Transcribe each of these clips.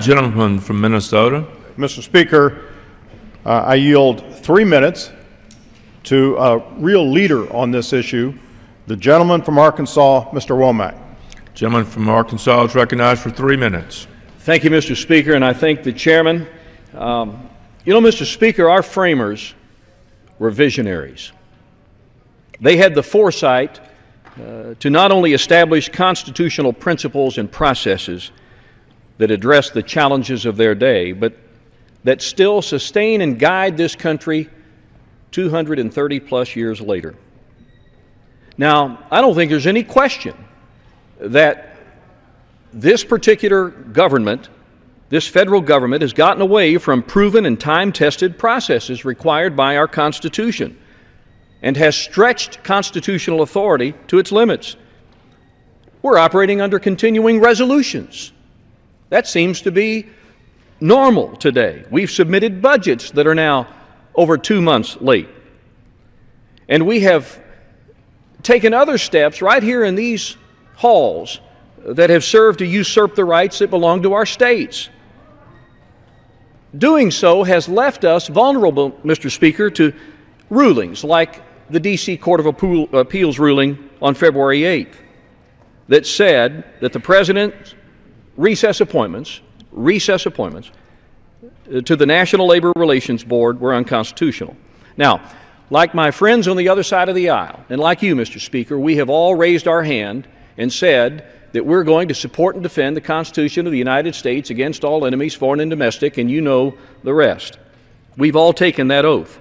Gentleman from Minnesota. Mr. Speaker, I yield 3 minutes to a real leader on this issue, the gentleman from Arkansas, Mr. Womack. Gentleman from Arkansas is recognized for 3 minutes. Thank you, Mr. Speaker, and I thank the chairman. Mr. Speaker, our framers were visionaries. They had the foresight to not only establish constitutional principles and processes that address the challenges of their day, but that still sustain and guide this country 230 plus years later. Now, I don't think there's any question that this particular government, this federal government, has gotten away from proven and time-tested processes required by our Constitution and has stretched constitutional authority to its limits. We're operating under continuing resolutions. That seems to be normal today. We've submitted budgets that are now over 2 months late. And we have taken other steps right here in these halls that have served to usurp the rights that belong to our states. Doing so has left us vulnerable, Mr. Speaker, to rulings like the D.C. Court of Appeals ruling on February 8th that said that the President's recess appointments to the National Labor Relations Board were unconstitutional. Now, like my friends on the other side of the aisle, and like you, Mr. Speaker, we have all raised our hand and said that we're going to support and defend the Constitution of the United States against all enemies, foreign and domestic, and you know the rest. We've all taken that oath.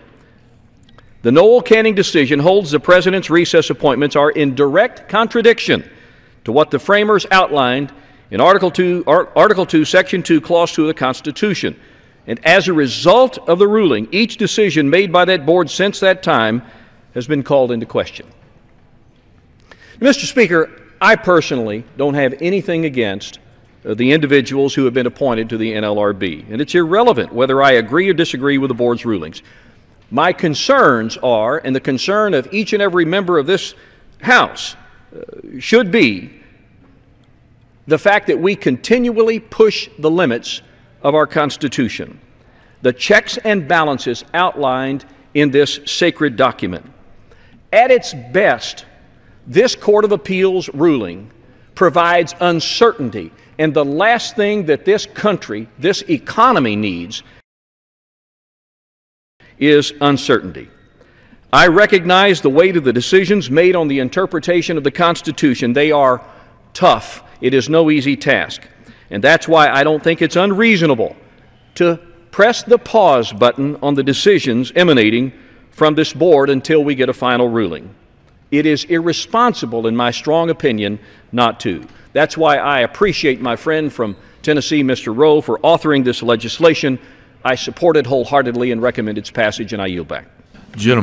The Noel Canning decision holds the President's recess appointments are in direct contradiction to what the framers outlined in Article 2, Section 2, Clause 2 of the Constitution. And as a result of the ruling, each decision made by that board since that time has been called into question. Mr. Speaker, I personally don't have anything against the individuals who have been appointed to the NLRB, and it's irrelevant whether I agree or disagree with the board's rulings. My concerns are, and the concern of each and every member of this House should be, the fact that we continually push the limits of our Constitution, the checks and balances outlined in this sacred document. At its best, this Court of Appeals ruling provides uncertainty, and the last thing that this country, this economy needs is uncertainty. I recognize the weight of the decisions made on the interpretation of the Constitution. They are tough. It is no easy task. And that's why I don't think it's unreasonable to press the pause button on the decisions emanating from this board until we get a final ruling. It is irresponsible, in my strong opinion, not to. That's why I appreciate my friend from Tennessee, Mr. Rowe, for authoring this legislation. I support it wholeheartedly and recommend its passage, and I yield back. Gentleman.